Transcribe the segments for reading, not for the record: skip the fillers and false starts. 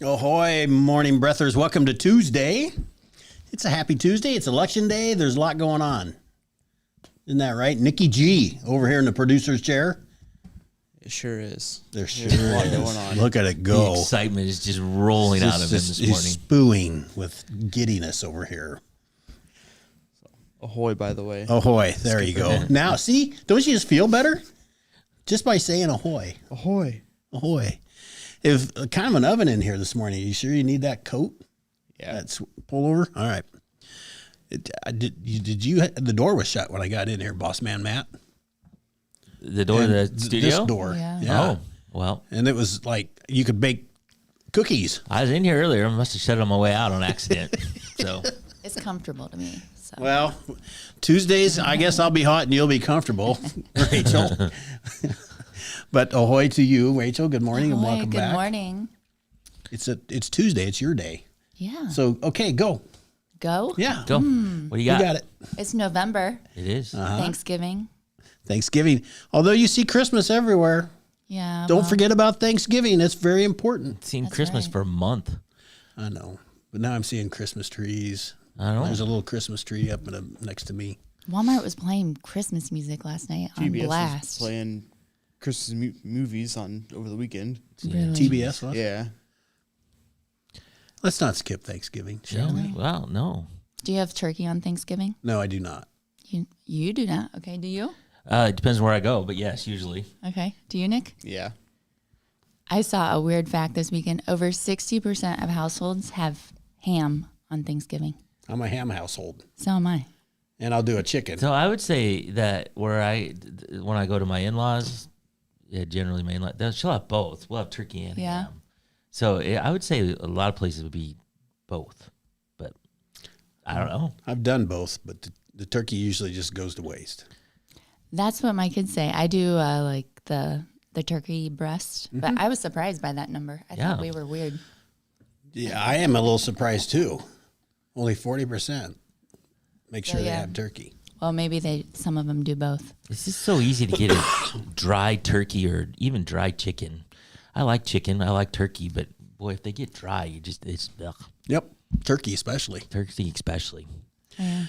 Ahoy, morning breathers. Welcome to Tuesday. It's a happy Tuesday. It's election day. There's a lot going on. Isn't that right? Nikki G over here in the producer's chair. It sure is. There's sure a lot is. going on. Look at it The go. excitement is just rolling out of him this He's morning. spewing with giddiness over here. Ahoy, by the way. Ahoy. There you go. Now, see, don't you just feel better? Just by saying ahoy. Ahoy. Ahoy. If kind of an oven in here this morning. You sure you need that coat? Yeah. That's pullover? All right. The door was shut when I got in here, boss man Matt. The door of the studio? This door. Yeah. Oh, well. And it was like you could bake cookies. I was in here earlier. I must have shut it on my way out on accident. So It's comfortable to me. So. Well, Tuesdays, I guess I'll be hot and you'll be comfortable, Rachel. But ahoy to you, Rachel. Good morning and Ahoy, welcome back. Good morning. It's Tuesday. It's your day. Yeah. So, okay, go. Go? Yeah. go. What do you You got? got it. It's November. It is. Thanksgiving. Thanksgiving. Although you see Christmas everywhere, Yeah. don't well, forget about Thanksgiving. It's very important. Seen That's Christmas right. for a month. I know. But now I'm seeing Christmas trees. I know. There's a little Christmas tree up next to me. Walmart was playing Christmas music last night on TBS was blast. playing Christmas movies over the weekend. Really? TBS was? Yeah. Let's not skip Thanksgiving, shall we? Well, no. Do you have turkey on Thanksgiving? No, I do not. You do not. Okay. Do you? It depends where I go, but yes, usually. Okay. Do you, Nick? Yeah. I saw a weird fact this weekend. Over 60% of households have ham on Thanksgiving. I'm a ham household, So am I. and I'll do a chicken. So I would say that when I go to my in-laws, yeah, generally my in-laws, she'll have both. We'll have turkey and Yeah. ham. So I would say a lot of places would be both, but I don't know. I've done both, but the turkey usually just goes to waste. That's what my kids say. I do like the turkey breast, but I was surprised by that number. I Yeah. thought we were weird. Yeah, I am a little surprised too. Only 40% make sure they yeah. have turkey. Well, maybe some of them do both. It's just so easy to get a dry turkey or even dry chicken. I like chicken. I like turkey, but boy, if they get dry, it's ugh. Yep, turkey especially. Turkey especially. Yeah.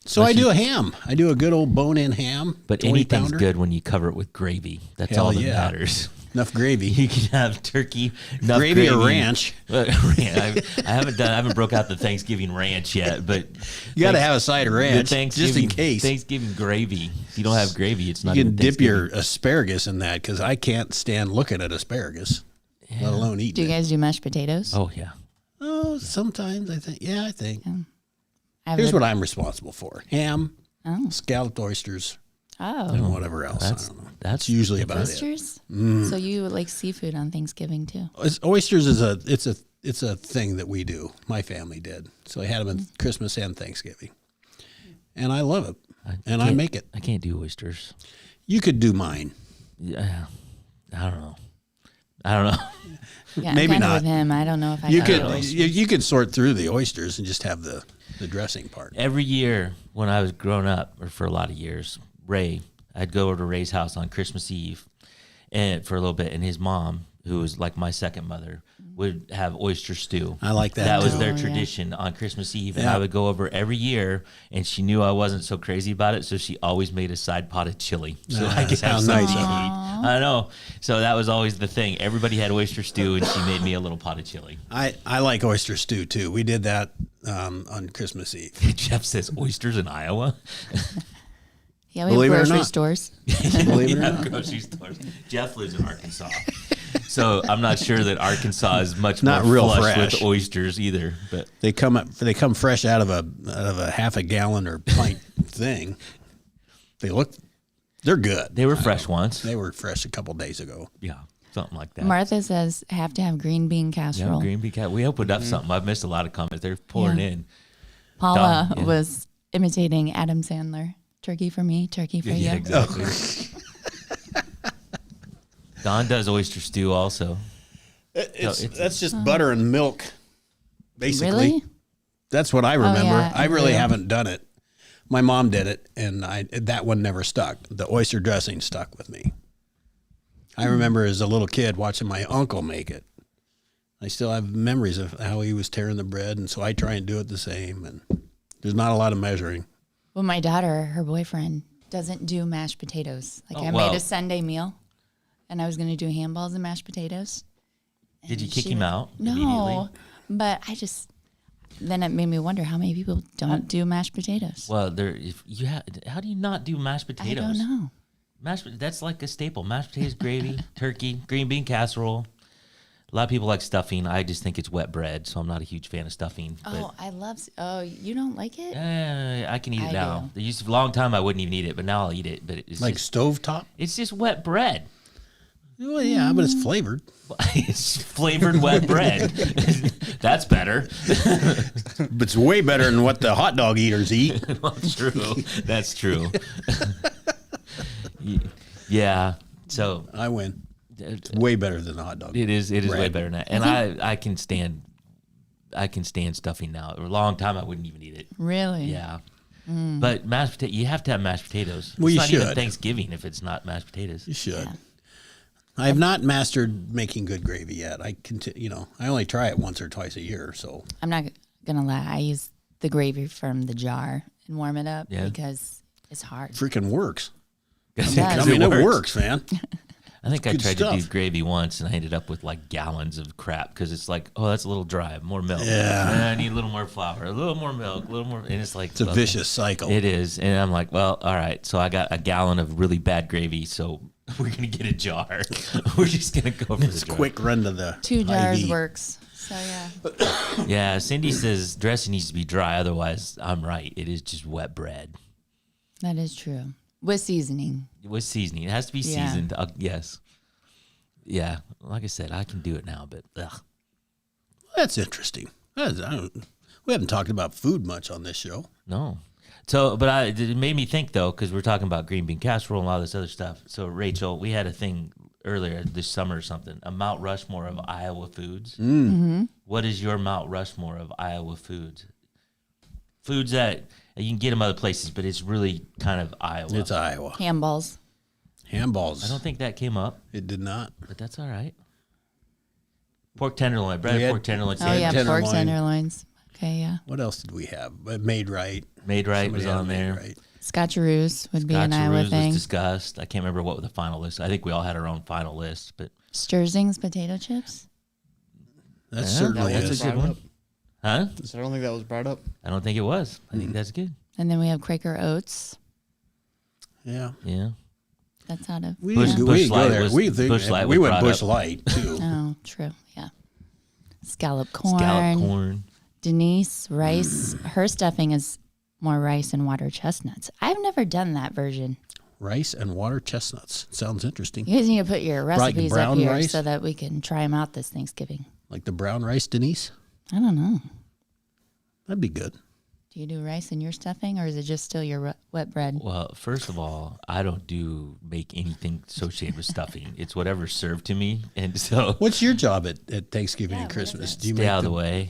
So I do a ham. I do a good old bone-in ham. But 20 anything's pounder. good when you cover it with gravy. That's Hell all that yeah. matters. Enough gravy. You can have turkey, enough Gravy or ranch. I haven't broke out the Thanksgiving ranch yet, but You got to have a side of ranch, just in Thanksgiving- case. Thanksgiving gravy. If you don't have gravy, it's not. You can even dip your Thanksgiving. asparagus in that because I can't stand looking at asparagus, let alone eating Do you it. guys do mashed potatoes? Oh yeah. Oh, sometimes I think. Yeah, I think. I have Here's a- what I'm responsible for: ham, Oh. scalloped oysters, Oh. and whatever else. I That's don't know. that's Usually about it. Oysters? So you like seafood on Thanksgiving too? Oysters is it's a thing that we do. My family did. So I had them in Christmas and Thanksgiving, and I love it. And I can't- make it. I can't do oysters. You could do mine. Yeah, I don't know. I don't know. Yeah, Maybe I'm kinda not. with him. I don't know if I You can do could oysters. you could sort through the oysters and just have the dressing part. Every year when I was growing up, or for a lot of years, I'd go over to Ray's house on Christmas Eve, and for a little bit, and his mom, who was like my second mother, would have oyster stew. I like that. That was too. their Oh, yeah. tradition on Christmas Eve, and Yeah. I would go over every year, and she knew I wasn't so crazy about it, so she always made a side pot of chili, so I could how have nice something of to her. eat. I know. So that was always the thing. Everybody had oyster stew, and she made me a little pot of chili. I like oyster stew too. We did that on Christmas Eve. Jeff says oysters in Iowa. Yeah, we have Believe it or grocery not. stores. Believe it or Yeah, not. grocery stores. Jeff lives in Arkansas, so I'm not sure that Arkansas is much Not more real flush fresh. with oysters either. But They come fresh out of a half a gallon or pint thing. They're good. they were fresh once. They were fresh a couple days ago. Yeah, something like that. Martha says have to have green bean Yeah, casserole. green bean cat. We opened up something. I've missed a lot of comments. They're pouring Yeah. in. Paula Done, yeah. was imitating Adam Sandler. Turkey for me, turkey for Yeah, you. exactly. Don does oyster stew also. it's- That's just butter and milk, basically. Really? That's what I remember. yeah, I really yeah. haven't done it. My mom did it, and that one never stuck. The oyster dressing stuck with me. I remember as a little kid watching my uncle make it, I still have memories of how he was tearing the bread, and so I try and do it the same. And there's not a lot of measuring. Well, my daughter, her boyfriend, doesn't do mashed potatoes. Like Oh, I wow. made a Sunday meal, and I was going to do handballs and mashed potatoes. Did you And kick she- him out? No, immediately? but then it made me wonder how many people don't do mashed potatoes. Well, how do you not do mashed I potatoes? don't know. That's like a staple. Mashed potatoes, gravy, turkey, green bean casserole. A lot of people like stuffing. I just think it's wet bread, so I'm not a huge fan of stuffing. Oh, I love. Oh, you don't like it? I can eat it I now. do. There used to be a long time I wouldn't even eat it, but now I'll eat it. But it's Like just, stovetop? it's just wet bread. Well, yeah, but it's flavored. It's flavored wet bread. That's better. But it's way better than what the hot dog eaters eat. Well, true. That's true. Yeah. So I win. It's way better than the hot dog. it is way bread. better than that. And I can stand stuffing now. For a long time I wouldn't even eat it. Really? Yeah. But mashed potato, you have to have mashed potatoes. Well, it's you not even should. Thanksgiving if it's not mashed potatoes. You should. Yeah. I have not mastered making good gravy yet. I I only try it once or twice a year. So I'm not gonna lie. I use the gravy from the jar and warm it up Yeah. because it's hard. freaking works. does. I mean, it works, man. I think I good tried to do stuff. gravy once and I ended up with like gallons of crap because it's like, oh, that's a little dry. More milk. Yeah. I need a little more flour, a little more milk, a little more. And it's like, It's a vicious cycle. It is. And I'm like, well, all right. So I got a gallon of really bad gravy. So we're going to get a jar. We're just going to go for It's the jar. quick run to the 2 jars IV. works. So yeah. Yeah. Cindy says dressing needs to be dry. Otherwise, I'm right. It is just wet bread That is true. With seasoning. with seasoning. It has to be Yeah. seasoned. Yes. Yeah. Like I said, I can do it now, but ugh. That's interesting. We haven't talked about food much on this show. No. So, but it made me think though, because we're talking about green bean casserole and all this other stuff. So, Rachel, we had a thing earlier this summer or something, a Mount Rushmore of Iowa foods. What is your Mount Rushmore of Iowa foods? Foods that you can get them other places, but it's really kind of Iowa. It's Iowa. Handballs. Handballs. I don't think that came up, It did not. but that's all right. Pork tenderloin, breaded We had- pork tenderloin. Oh yeah, pork tenderloin. tenderloins. Okay, yeah. What else did we have? Made right. Made right Somebody was had on Made there. Right. Scotcheroos would be an Iowa Scotcheroos was thing. discussed. I can't remember what was the final list. I think we all had our own final list, but Sturzing's potato chips. That Yeah, certainly that was is. a good one. huh? So I don't think that was brought up. I don't think it was. I think that's good. And then we have Quaker Oats. Yeah. Yeah. That's out of. We Bush- didn't go, Bush we didn't go Light there. was- We, Bush Light we was went brought Bush up. Light too. Oh, true. Yeah. Scallop corn. Scallop corn. Denise, rice. Her stuffing is more rice and water chestnuts. I've never done that version. Rice and water chestnuts. Sounds interesting. You guys need to put your Like recipes up brown here rice? so that we can try them out this Thanksgiving. Like the brown rice, Denise? I don't know. That'd be good. Do you do rice in your stuffing, or is it just still your wet bread? Well, first of all, I don't make anything associated with stuffing. It's whatever's served to me. And so What's your job at Thanksgiving and what is Christmas? it? Do you stay out of the way,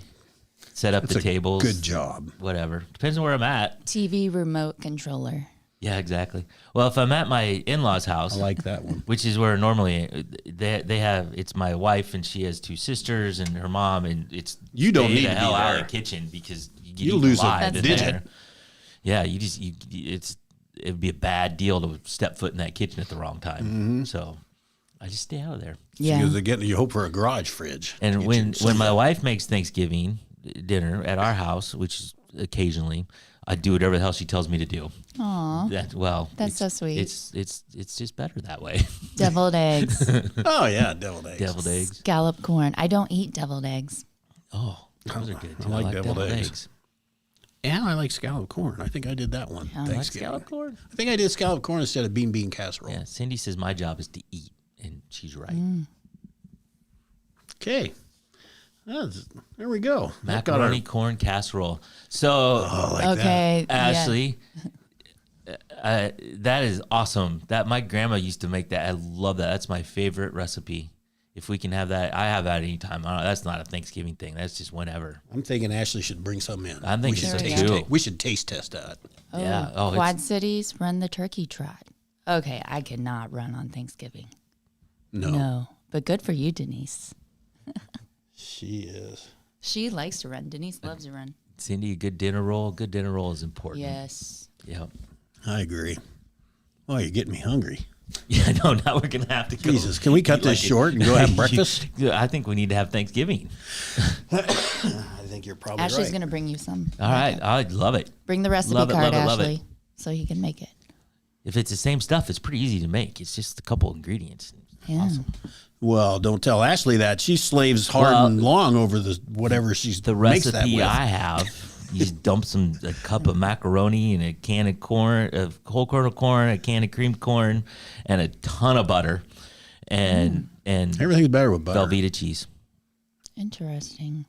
set up It's the a tables. good job. Whatever. Depends on where I'm at. TV remote controller. Yeah, exactly. Well, if I'm at my in-laws' house, I like that one. which is where normally they have, it's my wife and she has 2 sisters and her mom, and it's You don't stay need the to be hell out of there. the kitchen because you get You'll eaten lose a alive in digit. there. Yeah, it'd be a bad deal to step foot in that kitchen at the wrong time. Mm-hmm. So I just stay out of there. Yeah. Because you hope for a garage fridge. And Get when you- my wife makes Thanksgiving dinner at our house, which is occasionally, I do whatever the hell she tells me to do. Aw. it's- That's so sweet. It's just better that way. Deviled eggs. Oh yeah, deviled eggs. Deviled eggs. Scallop corn. I don't eat deviled eggs. Oh, those are good. I Too. like deviled eggs. And I like scallop corn. I think I did that one. I like Thanksgiving. Scallop corn. I think I did scallop corn instead of bean casserole. Yeah, Cindy says my job is to eat, and she's right. Okay. There we go. That got Macaroni corn casserole. So, I like that. Okay. yeah. Ashley, that is awesome. That my grandma used to make that. I love that. That's my favorite recipe. If we can have that, I have that anytime. That's not a Thanksgiving thing. That's just whenever. I'm thinking Ashley should bring some in. I'm thinking so, taste too. We should taste test that. Yeah. Oh, Quad it's, Cities run the turkey trot. Okay, I could not run on Thanksgiving. No. No, but good for you, Denise. She is. She likes to run. Denise loves to run. Cindy, a good dinner roll. Good dinner roll is important. Yes. Yep. I agree. Oh, you're getting me hungry. Yeah, no, now we're going to have to go. Jesus, can we cut this short and go have breakfast? Yeah, I think we need to have Thanksgiving. I think you're probably Ashley's right. going to bring you some. All right. I love it. Bring the recipe Love it, card, love it, love it. Ashley, so he can make it. If it's the same stuff, it's pretty easy to make. It's just a couple ingredients. Yeah. Well, don't tell Ashley that. She slaves hard Well, and long over the whatever she's The makes that recipe with. I have, you just dump a cup of macaroni and a can of corn, a whole kernel corn, a can of creamed corn, and a ton of butter, and Everything's better with butter. Velveeta cheese. Interesting.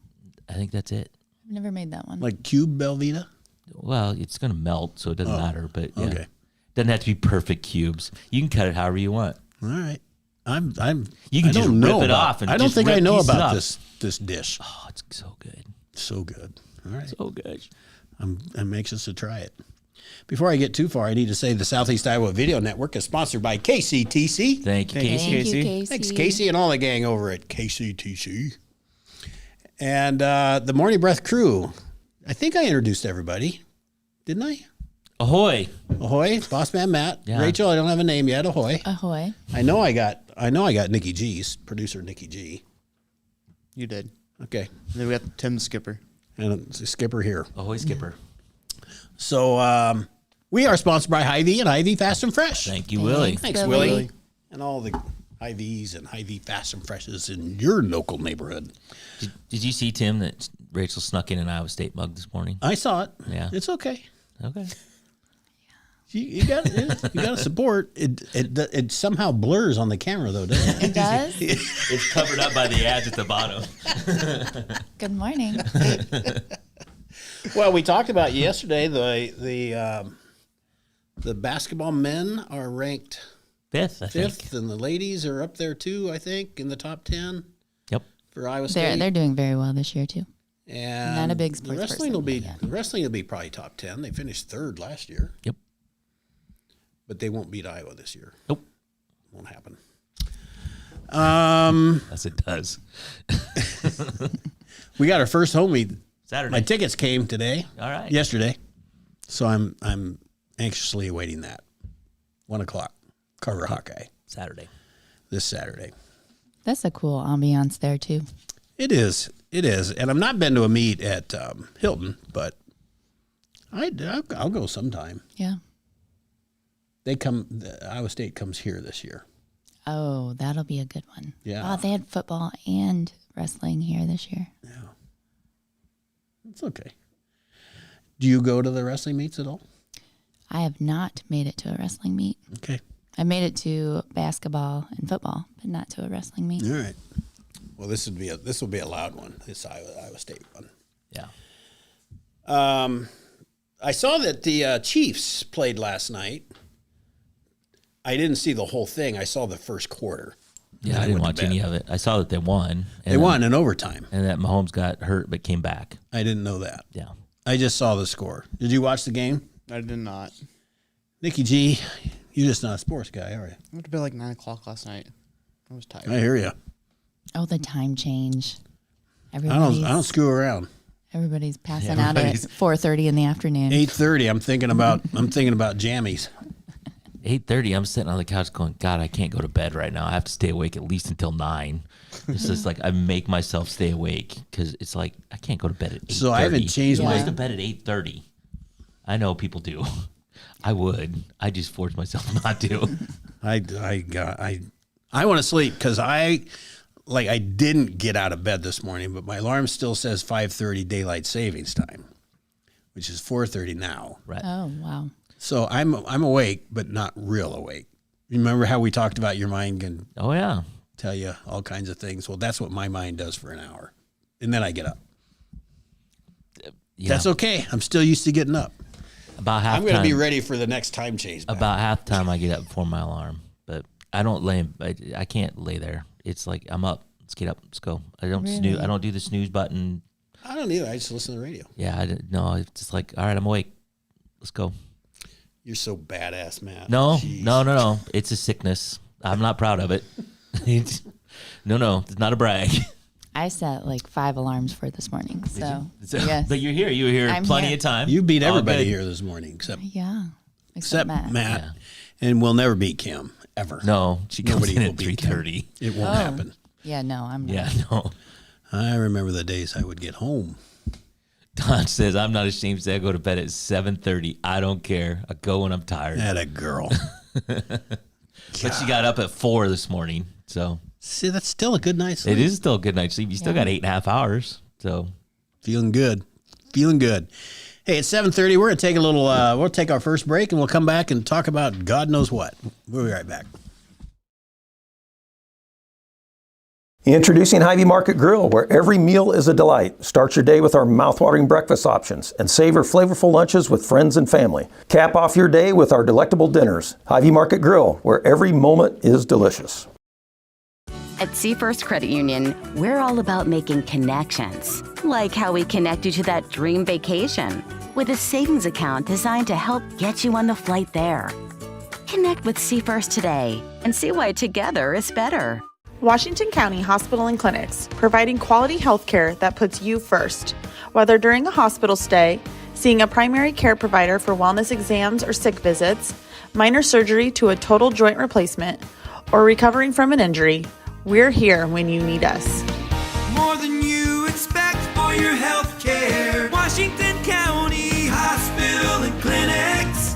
I think that's it. I've never made that one. Like cube Belvita? Well, it's gonna melt, so it doesn't matter. But yeah, okay. doesn't have to be perfect cubes. You can cut it however you want. All right. I'm You can I just don't know rip it about- off and I don't just think I rip know pieces about up. this dish. Oh, it's so good, So good. All right. so good. I'm anxious to try it. Before I get too far, I need to say the Southeast Iowa Video Network is sponsored by KCTC. Thank you, Thank you. Casey. Thank Casey. you, Casey. Thanks, Casey, and all the gang over at KCTC. And the Morning Breath crew. I think I introduced everybody, didn't I? Ahoy! Ahoy, Boss Man Matt, Yeah. Rachel. I don't have a name yet. Ahoy. Ahoy. I know I got Nikki G's producer Nikki G. You did. Okay, And then we got Tim Skipper. and it's a skipper here. Ahoy, Skipper. So we are sponsored by Hy-Vee and Hy-Vee Fast and Fresh. Thank you, Willie. Thanks, Billy. Willie. And all the Hy-Vees and Hy-Vee Fast and Freshes in your local neighborhood. Did you see, Tim, that Rachel snuck in an Iowa State mug this morning? I saw it. Yeah. It's okay. Okay. You got to support it. It somehow blurs on the camera though, doesn't it? It does? It's covered up by the ads at the bottom. Good morning. Well, we talked about yesterday. The basketball men are ranked Fifth, I think. fifth, and the ladies are up there too. I think in the top 10 Yep. for Iowa State. They're doing very well this year, too. and not a big the sports wrestling person, will be but yeah. the wrestling will be probably top 10. They finished third last year, Yep. but they won't beat Iowa this year. Nope. Won't happen. Yes, it does. We got our first home meet. Saturday. My tickets came today. All right. Yesterday, so I'm anxiously awaiting that. 1:00, Carver Hawkeye Saturday. this Saturday. That's a cool ambiance there, too. It is, and I'm not been to a meet at Hilton, but I'll go sometime. Yeah. Iowa State comes here this year. Oh, that'll be a good one. Yeah. Wow, they had football and wrestling here this year. It's okay. Do you go to the wrestling meets at all? I have not made it to a wrestling meet. Okay. I made it to basketball and football, but not to a wrestling meet. All right. Well, this will be a loud one. This Iowa State one. Yeah. I saw that the Chiefs played last night. I didn't see the whole thing. I saw the first quarter. Yeah, And I didn't went to watch any bed. of it. I saw that they won. They won in overtime. And that Mahomes got hurt but came back. I didn't know that. Yeah. I just saw the score. Did you watch the game? I did not. Nikki G, you're just not a sports guy, are you? I went to bed like 9 o'clock last night. I was tired. I hear you. Oh, the time change. I don't screw around. Everybody's passing Yeah, out at everybody's- 4:30 in the afternoon. 8:30. I'm thinking about jammies. 8:30, I'm sitting on the couch going, God, I can't go to bed right now. I have to stay awake at least until 9. It's just like I make myself stay awake because it's like I can't go to bed at 8:30. So I haven't changed Who my- goes to bed at 8:30? I know people do. I would. I just force myself not to. I want to sleep because I didn't get out of bed this morning, but my alarm still says 5:30 daylight savings time, which is 4:30 now. Right. Oh, wow. So I'm awake, but not real awake. Remember how we talked about your mind can Oh, yeah. tell you all kinds of things? Well, that's what my mind does for an hour, and then I get up. Yeah. That's okay. I'm still used to getting up. About I'm going to be halftime. ready for the next time change. back. About half time I get up before my alarm, but I don't lay. I can't lay there. It's like I'm up. Let's get up. Let's go. I don't snooze. I don't do the snooze button. I don't either. I just listen to the radio. Yeah. No. It's just like, all right, I'm awake. Let's go. You're so badass, man. No. Jeez. No. It's a sickness. I'm not proud of it. No. It's not a brag. I set like 5 alarms for this morning. So, So, yes. but you're here. You were here I'm plenty here. of time. You beat All everybody good. here this morning, except Yeah. Except Matt. Matt. And we'll never beat Kim, ever. No, she comes Nobody in will at beat Kim. 3:30. It won't happen. Yeah, no, I'm not. Yeah, no. I remember the days I would get home. Don says, I'm not ashamed to say I go to bed at 7:30. I don't care. I go when I'm tired. That a girl. But she got up at 4 this morning. So See, that's still a good night's sleep. it is still a good night's sleep. You still got 8.5 hours. So Feeling good. Feeling good. Hey, it's 7:30. We're going to take a little, we'll take our first break and we'll come back and talk about God knows what. We'll be right back. Introducing Hy-Vee Market Grill, where every meal is a delight. Start your day with our mouthwatering breakfast options and savor flavorful lunches with friends and family. Cap off your day with our delectable dinners. Hy-Vee Market Grill, where every moment is delicious. At Seafirst Credit Union, we're all about making connections, like how we connect you to that dream vacation with a savings account designed to help get you on the flight there. Connect with Seafirst today and see why together is better. Washington County Hospital and Clinics, providing quality health care that puts you first. Whether during a hospital stay, seeing a primary care provider for wellness exams or sick visits, minor surgery to a total joint replacement, or recovering from an injury, we're here when you need us. More than you expect for your health care. Washington County Hospital and Clinics.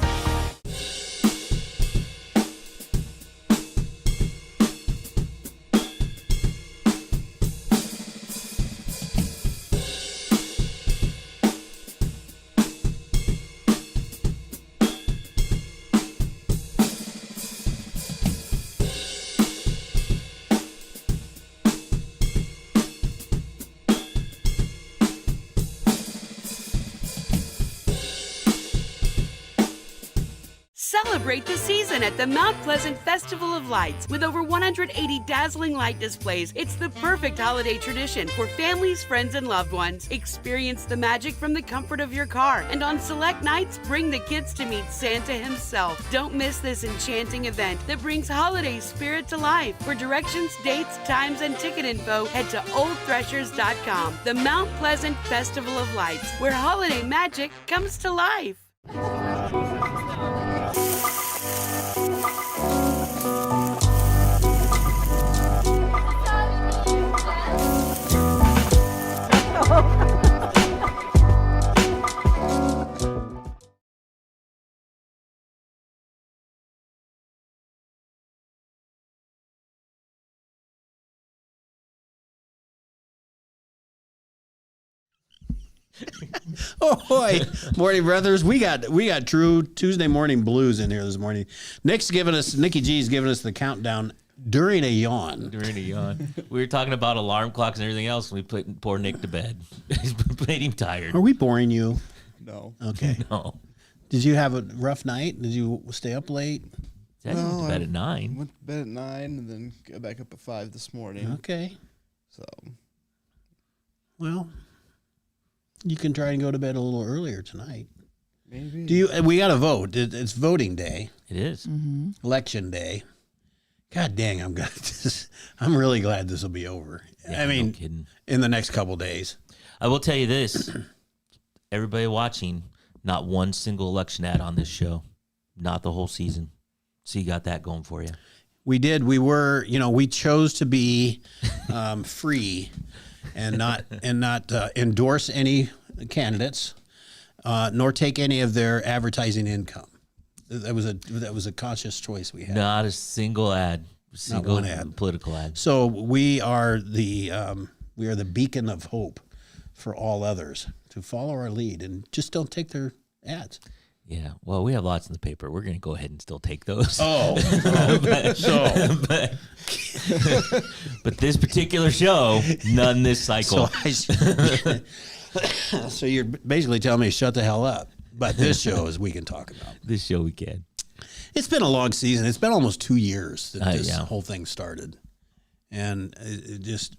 Celebrate the season at the Mount Pleasant Festival of Lights. With over 180 dazzling light displays, it's the perfect holiday tradition for families, friends, and loved ones. Experience the magic from the comfort of your car, and on select nights, bring the kids to meet Santa himself. Don't miss this enchanting event that brings holiday spirit to life. For directions, dates, times, and ticket info, head to oldthreshers.com. The Mount Pleasant Festival of Lights, where holiday magic comes to life. Oh boy, morning brothers, we got true Tuesday morning blues in here this morning. Nikki G's giving us the countdown during a yawn. we were talking about alarm clocks and everything else. And we put poor Nick to bed. Made him tired. Are we boring you? No. Okay. No. Did you have a rough night? Did you stay up late? I went to bed at 9. Went to bed at 9 and then got back up at 5 this morning. Okay. So Well, you can try and go to bed a little earlier tonight. maybe. We got to vote. It's voting day, It is. election day. God dang, I'm really glad this will be over. Yeah, I mean, no kidding. in the next couple days. I will tell you this. Everybody watching, not one single election ad on this show. Not the whole season. So you got that going for you. We did. We were, we chose to be free and not endorse any candidates, nor take any of their advertising income. That was a conscious choice we had. Not a single ad. Single one ad. political ad. So we are the beacon of hope for all others to follow our lead and just don't take their ads. Yeah. Well, we have lots in the paper. We're going to go ahead and still take those. Oh, But this particular show, none this cycle. So you're basically telling me shut the hell up. But this show is we can talk about. This show we can. It's been a long season. It's been almost 2 years that this yeah. whole thing started. And it just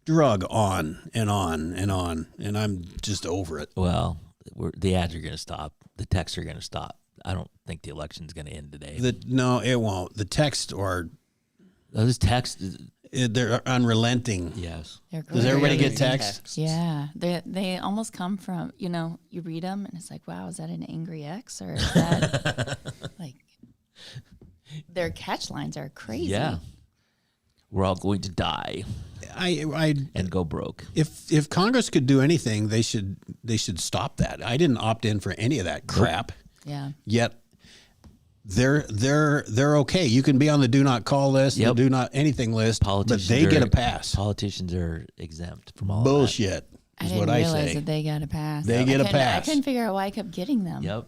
drug on and on and on. And I'm just over it. Well, the ads are going to stop. The texts are going to stop. I don't think the election's going to end today. No, it won't. The text or... This text, they're unrelenting. Yes. They're Does everybody get crazy. text? Yeah, they almost come from, you know, you read them and it's like, wow, is that an angry ex or is that like their catch lines are crazy. Yeah. We're all going to die I and go broke. if Congress could do anything, they should stop that. I didn't opt in for any of that crap. Yeah. Yet they're okay. You can be on the do not call list, Yep. the do not anything list, Politicians but they get are- a pass. Politicians are exempt from all Bullshit I is didn't what I realize say. that they got a pass. They get a I pass. couldn't figure out why I kept getting them. of that. Yep.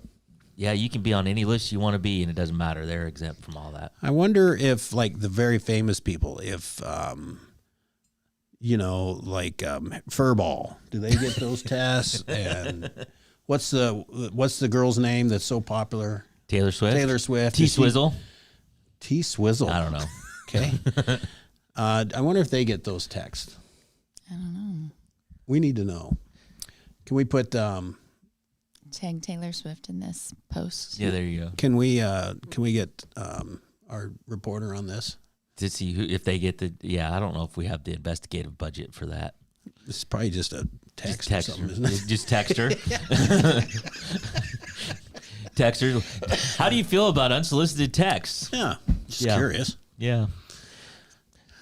Yeah, you can be on any list you want to be, and it doesn't matter. They're exempt from all that. I wonder if, like, the very famous people, if like Furball, do they get those tests? And what's the girl's name that's so popular? Taylor Swift. Taylor Swift. T Swizzle. T Swizzle. I don't know. Okay. I wonder if they get those texts. I don't know. We need to know. Can we put? Tag Taylor Swift in this post. Yeah, there you go. Can we get our reporter on this? To see if they get the. Yeah, I don't know if we have the investigative budget for that. This is probably just a text, Text or her. something, isn't it? Just text her. Text her. How do you feel about unsolicited texts? Yeah. Just Yeah. curious. Yeah.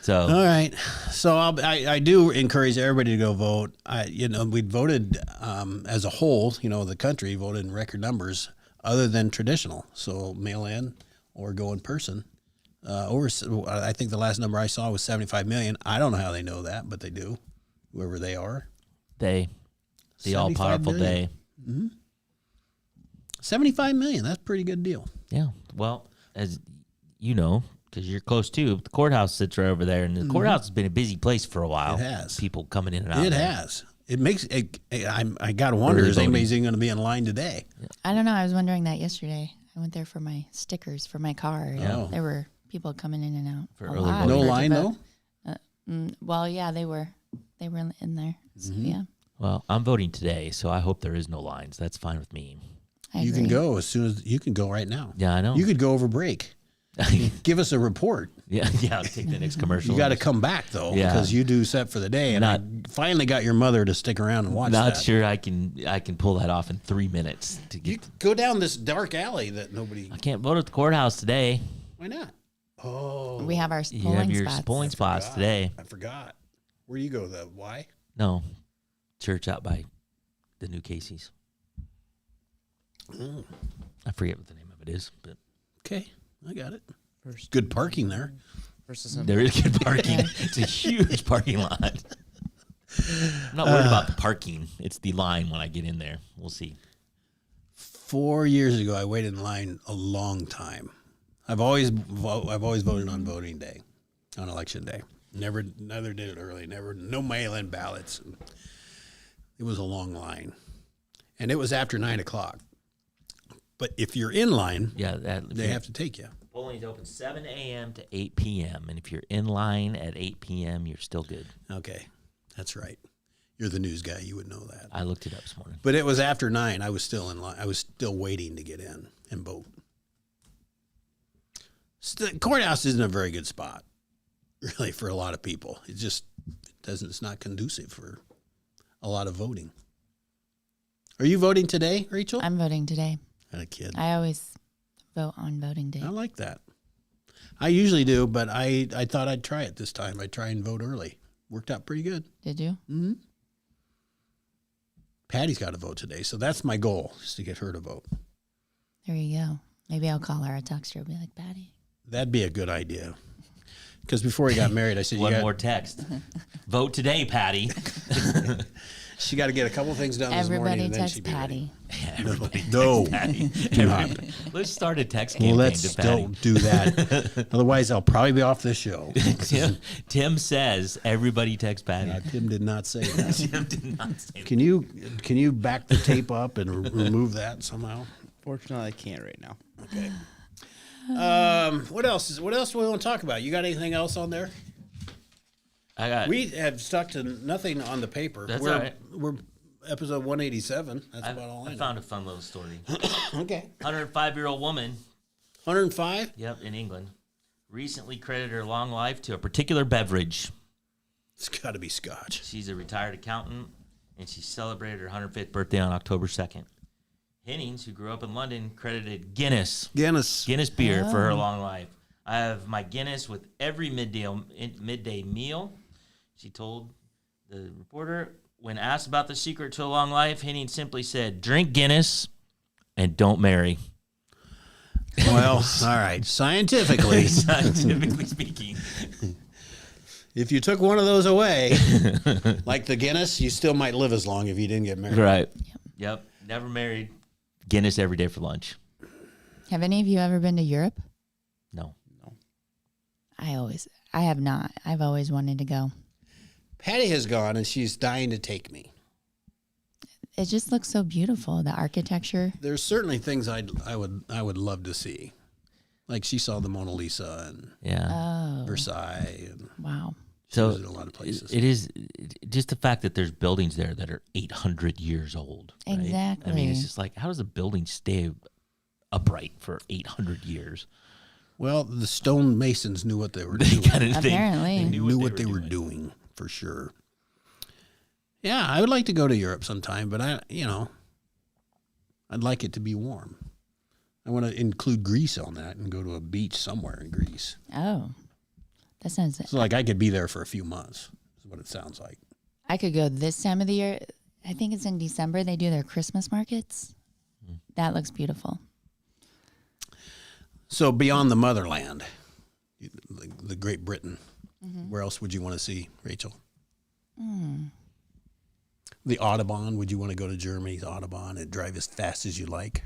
So All right. So I do encourage everybody to go vote. We voted as a whole, the country voted in record numbers other than traditional. So mail in or go in person. I think the last number I saw was 75 million. I don't know how they know that, but they do, whoever they are. the all 75 powerful million. day. 75 million. That's a pretty good deal. Yeah. Well, as you know, because you're close to the courthouse sits right over there, and the courthouse has been a busy place for a while. It has. People coming in and out. It there. has. It makes it. I got to wonder, Early is voting. anybody's even going to be in line today? I don't know. I was wondering that yesterday. I went there for my stickers for my car. and Oh. There were people coming in and out. For A early lot. voting. No For line about- though. Well, yeah, they were in there. So, yeah, Well, I'm voting today, so I hope there is no lines. That's fine with me. I You can agree. go as soon as you can go right now. Yeah, I know. You could go over break. Give us a report. yeah. I'll take the next commercial. You got to come back though, Yeah. because you do set for the day. And Not- I finally got your mother to stick around and watch Not that. sure I can pull that off in 3 minutes to You get. go down this dark alley that nobody. I can't vote at the courthouse today. Why not? Oh, We have our You polling have your spots. polling spots today. I forgot. Where do you go? The Y? No, church out by the new Casey's. I forget what the name of it is, but Okay, I got it. First, Good parking there. first assembly. there is good parking. It's a huge parking lot. I'm not worried about the parking. It's the line when I get in there. We'll see. 4 years ago, I waited in line a long time. I've always voted on voting day, on election day. Never did it early. No mail-in ballots. It was a long line, and it was after 9 o'clock. But if you're in line, Yeah, they have to take you. Polling is open 7 a.m. to 8 p.m. And if you're in line at 8 p.m., you're still good. Okay, that's right. You're the news guy. You would know that. I looked it up this morning. But it was after 9. I was still in line. I was still waiting to get in and vote. The courthouse isn't a very good spot, really, for a lot of people. It just doesn't. It's not conducive for a lot of voting. Are you voting today, Rachel? I'm voting today. Not a kid. I always vote on voting day. I like that. I usually do, but I thought I'd try it this time. I'd try and vote early. Worked out pretty good. Did you? Patty's got to vote today, so that's my goal, is to get her to vote. There you go. Maybe I'll call her. I'll text her. I'll be like, Patty. That'd be a good idea. Because before he got married, I said, One more text. Vote today, Patty. she got to get a couple things done this morning, Everybody and then text she'd be ready. Patty. No, do not. Let's start a text campaign Let's to Patty. don't do that. Otherwise, I'll probably be off this show. Tim says everybody text Patty. Tim did not say that. Tim did not say that. Can you back the tape up and remove that somehow? Fortunately, I can't right now. Okay. What else do we want to talk about? You got anything else on there? I got. We have stuck to nothing on the paper. That's we're, all right. We're episode 187. That's about all I I know. found a fun little story. Okay. 105-year-old woman. 105? Yep, in England. recently credited her long life to a particular beverage. It's got to be Scotch. She's a retired accountant, and she celebrated her 105th birthday on October 2nd. Hennings, who grew up in London, credited Guinness beer for her long life. I have my Guinness with every midday meal, she told the reporter. When asked about the secret to a long life, Hennings simply said, drink Guinness and don't marry. Well, all right. Scientifically speaking. If you took one of those away, like the Guinness, you still might live as long if you didn't get married. Right. Yep. Never married. Guinness every day for lunch. Have any of you ever been to Europe? No. I have not. I've always wanted to go. Patty has gone, and she's dying to take me. It just looks so beautiful, the architecture. There's certainly things I would love to see. Like she saw the Mona Lisa and Versailles. And Wow. she visited a lot of places. It is just the fact that there's buildings there that are 800 years old. Right? Exactly. I mean, it's just like, how does a building stay upright for 800 years? Well, the stone masons knew what they were doing. Apparently. They knew what they were doing for sure. Yeah, I would like to go to Europe sometime, but I'd like it to be warm. I want to include Greece on that and go to a beach somewhere in Greece. Oh, that sounds. So like I could be there for a few months. Is what it sounds like. I could go this time of the year. I think it's in December. They do their Christmas markets. That looks beautiful. So beyond the motherland, the Great Britain, where else would you want to see, Rachel? The Autobahn. Would you want to go to Germany's Autobahn and drive as fast as you like?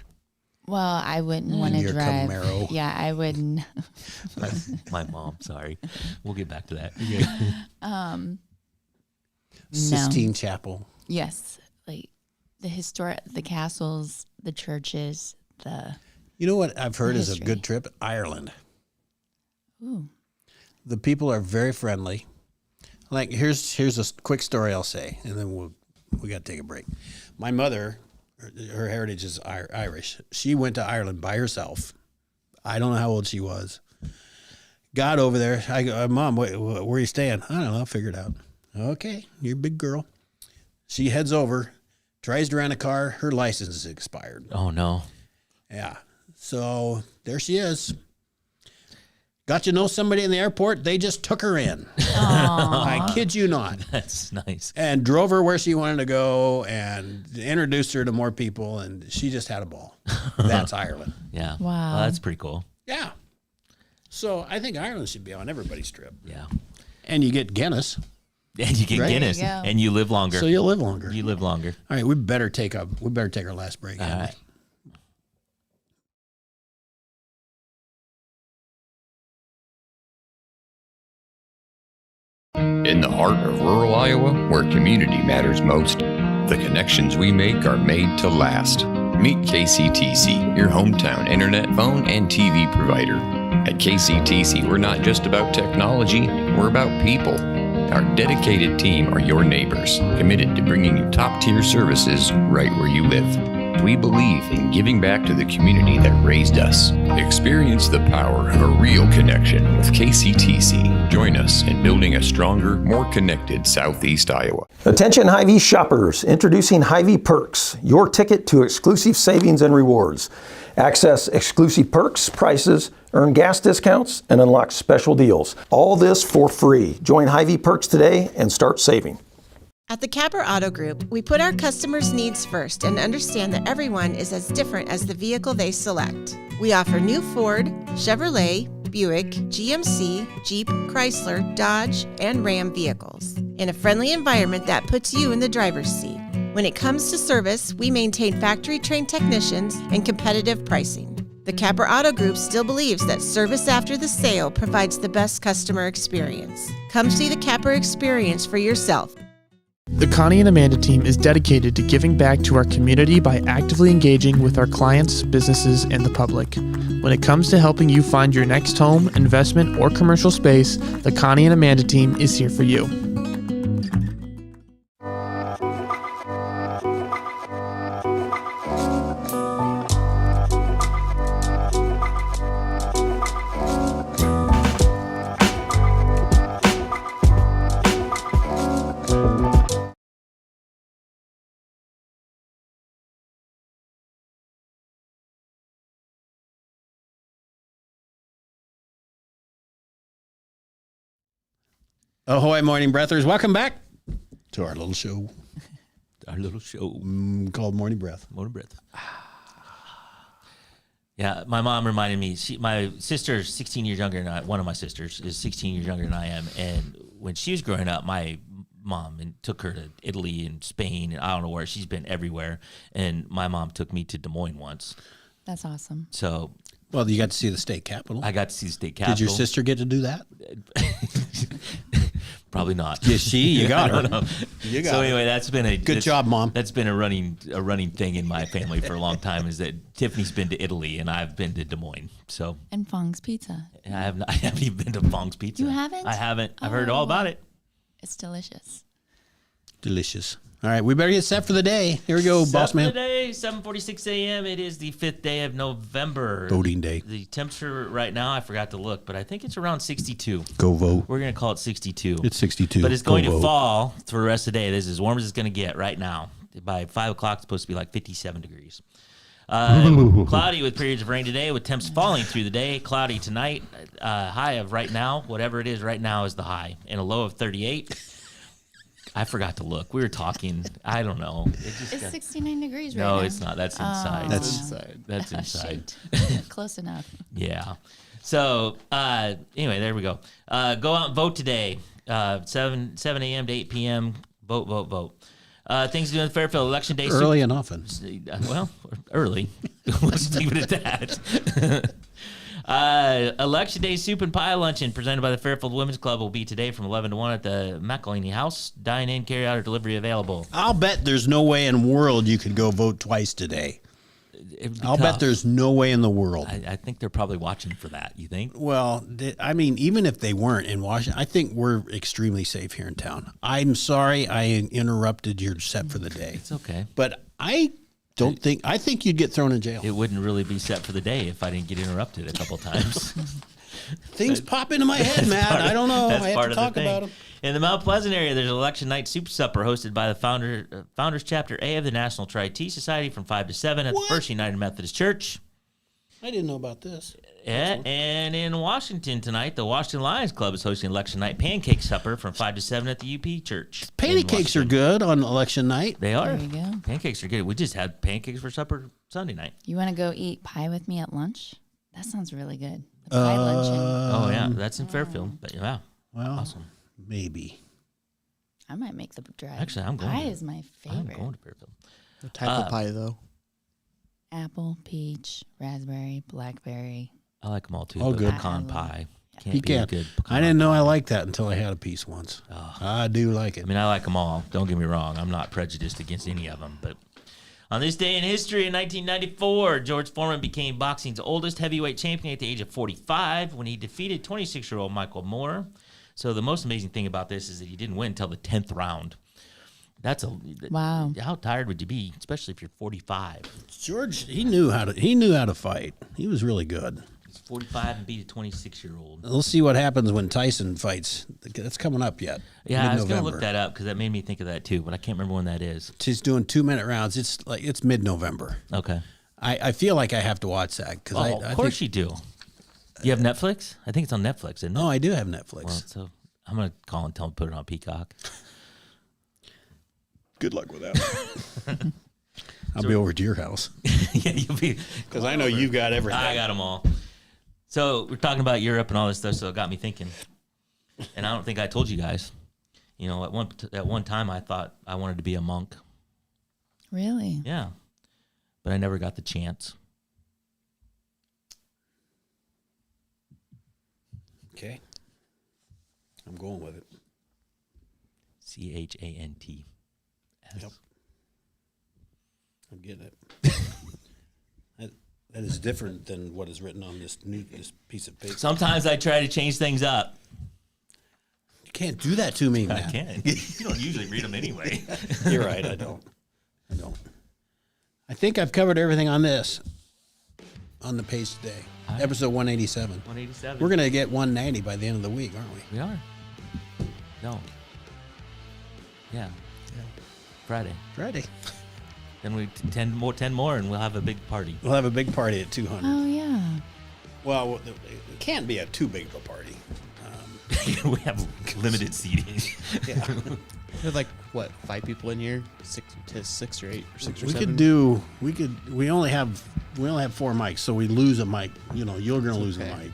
Well, I wouldn't want to Your drive. Camaro. Yeah, I wouldn't. My mom, sorry. We'll get back to that. Sistine Chapel. Yes, like the castles, the churches, You know what I've heard is a history. good trip? Ireland. Ooh. The people are very friendly. Like here's a quick story I'll say, and then we got to take a break. My mother, her heritage is Irish. She went to Ireland by herself. I don't know how old she was. Got over there. I go, Mom, where are you staying? I don't know. I'll figure it out. Okay, you're a big girl. She heads over, tries to rent a car. Her license is expired. Oh, no. Yeah. So there she is. Got to know somebody in the airport. They just took her in. I kid you not. That's nice. And drove her where she wanted to go and introduced her to more people. And she just had a ball. That's Ireland. Yeah. Wow. Well, that's pretty cool. Yeah. So I think Ireland should be on everybody's trip. Yeah. And you get Guinness. And you get Right? Guinness, There you go. and you live longer. So you'll live longer. You live longer. All right. We better take our last break. All right. In the heart of rural Iowa, where community matters most, the connections we make are made to last. Meet KCTC, your hometown internet, phone, and TV provider. At KCTC, we're not just about technology, we're about people. Our dedicated team are your neighbors, committed to bringing you top-tier services right where you live. We believe in giving back to the community that raised us. Experience the power of a real connection with KCTC. Join us in building a stronger, more connected Southeast Iowa. Attention Hy-Vee shoppers, introducing Hy-Vee Perks, your ticket to exclusive savings and rewards. Access exclusive perks, prices, earn gas discounts, and unlock special deals. All this for free. Join Hy-Vee Perks today and start saving. At the Capper Auto Group, we put our customers' needs first and understand that everyone is as different as the vehicle they select. We offer new Ford, Chevrolet, Buick, GMC, Jeep, Chrysler, Dodge, and Ram vehicles in a friendly environment that puts you in the driver's seat. When it comes to service, we maintain factory-trained technicians and competitive pricing. The Capper Auto Group still believes that service after the sale provides the best customer experience. Come see the Capper experience for yourself. The Connie and Amanda team is dedicated to giving back to our community by actively engaging with our clients, businesses, and the public. When it comes to helping you find your next home, investment, or commercial space, the Connie and Amanda team is here for you. Ahoy, morning breathers. Welcome back to our little show called Morning Breath. Morning breath. Yeah, my mom reminded me. My sister's 16 years younger than I. One of my sisters is 16 years younger than I am, and when she was growing up, my mom took her to Italy and Spain, and I don't know where. She's been everywhere, and my mom took me to Des Moines once. That's awesome. So, Well, you got to see the state capitol. I got to see the state capitol. Did your sister get to do that? Probably not. Yes, you got I don't her. know. You got So her. anyway, that's been a Good job, Mom. That's been a running thing in my family for a long time. Is that Tiffany's been to Italy and I've been to Des Moines. So And Fong's Pizza. I haven't even been to Fong's Pizza. You haven't? I haven't. I've heard all about it. It's delicious. Delicious. All right, we better get set for the day. Here we go, boss man. Today, 7:46 a.m. It is the 5th day of November. Voting day. The temperature right now, I forgot to look, but I think it's around 62. Go vote. We're going to call it 62. It's 62. But it's Go going to vote. fall for the rest of the day. This is as warm as it's going to get right now. By 5 o'clock, it's supposed to be like 57 degrees. Cloudy with periods of rain today, with temps falling through the day. Cloudy tonight. High of right now, whatever it is right now is the high. And a low of 38. I forgot to look. We were talking. I don't know. It's 69 degrees right now. No, it's not. That's inside. Oh. That's inside. That's inside. Shoot. Close enough. Yeah. So anyway, there we go. Go out and vote today. 7 a.m. to 8 p.m. Vote, vote, vote. Things to do in Fairfield Election Day. Early and often. Well, early. Let's leave it at that. Election Day Soup and Pie Luncheon presented by the Fairfield Women's Club will be today from 11 to 1 at the McElhaney House. Dine in, carry out, or delivery available. I'll bet there's no way in the world you could go vote twice today. I'll bet there's no way in the world. I think they're probably watching for that. You think? Well, I mean, even if they weren't in Washington, I think we're extremely safe here in town. I'm sorry I interrupted your set for the day. It's okay. But I think you'd get thrown in jail. It wouldn't really be set for the day if I didn't get interrupted a couple times. Things pop into my head, Matt. I don't know. I have to talk about them. In the Mount Pleasant area, there's an election night soup supper hosted by the Founders Chapter A of the National Tri-T Society from 5 to 7 at the First United Methodist Church. I didn't know about this. Yeah, and in Washington tonight, the Washington Lions Club is hosting election night pancake supper from 5 to 7 at the UP Church. Pancakes are good on election night. They are. There you go. Pancakes are good. We just had pancakes for supper Sunday night. You want to go eat pie with me at lunch? That sounds really good. The pie luncheon. Oh, yeah. That's in Fairfield. But yeah. Well, Awesome. Maybe. I might make the drive. Actually, I'm going Pie to- is my I'm favorite. going to Fairfield. What type of pie, though? Apple, peach, raspberry, blackberry. I like them all too. Oh, but good. pecan pie. Can't You be a can't. good pecan I didn't know pie. I liked that until I had a piece once. I do like it. I mean, I like them all. Don't get me wrong. I'm not prejudiced against any of them. But on this day in history, in 1994, George Foreman became boxing's oldest heavyweight champion at the age of 45 when he defeated 26-year-old Michael Moore. So the most amazing thing about this is that he didn't win until the 10th round. That's a Wow. How tired would you be, especially if you're 45? George, he knew how to fight. He was really good. He's 45 and beat a 26-year-old. We'll see what happens when Tyson fights. That's coming up yet. Yeah, I was going to Mid-November. look that up because that made me think of that too, but I can't remember when that is. He's doing 2-minute rounds. It's mid-November. Okay. I feel like I have to watch that because Oh, of course you do. You have Netflix? I think it's on Netflix, isn't it? Oh, I do have Netflix. Well, so I'm going to call and tell him to put it on Peacock. Good luck with that. I'll be over to your house Yeah, you'll be. because I know you've got everything. I got them all. So we're talking about Europe and all this stuff, so it got me thinking. And I don't think I told you guys. You know, at one time I thought I wanted to be a monk. Really? Yeah, but I never got the chance. Okay, I'm going with it. CHANT. Yep. I'm getting it. That is different than what is written on this piece of paper. Sometimes I try to change things up. You can't do that to me, man. I can. You don't usually read them anyway. You're right. I don't. I think I've covered everything on this on the page today. Episode 187. 187. We're gonna get 190 by the end of the week, aren't we? We are. No. Yeah. Friday. Then we 10 more, and we'll have a big party. We'll have a big party at 200. Oh, yeah. Well, it can't be too big of a party. we have limited seating. Yeah. We have like what, 5 people in here? 6 or 8 or 6 or We 7. we only have 4 mics, so we lose a mic. You know, you're gonna lose a okay. mic.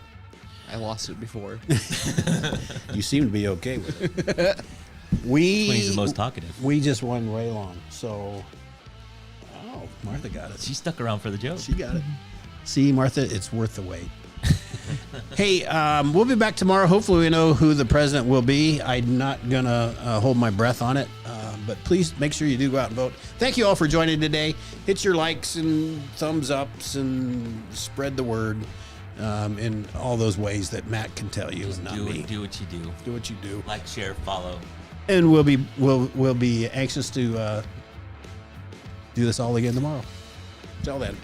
I lost it before. You seem to be okay with it. When he's the most talkative. We just won way long. So, oh, Martha got it. She stuck around for the joke. She got it. See, Martha, it's worth the wait. Hey, we'll be back tomorrow. Hopefully we know who the president will be. I'm not going to hold my breath on it, but please make sure you do go out and vote. Thank you all for joining today. Hit your likes and thumbs ups and spread the word in all those ways that Matt can tell you and not me. Do what you do. Do what you do. Like, share, follow. And we'll be anxious to do this all again tomorrow. Till then.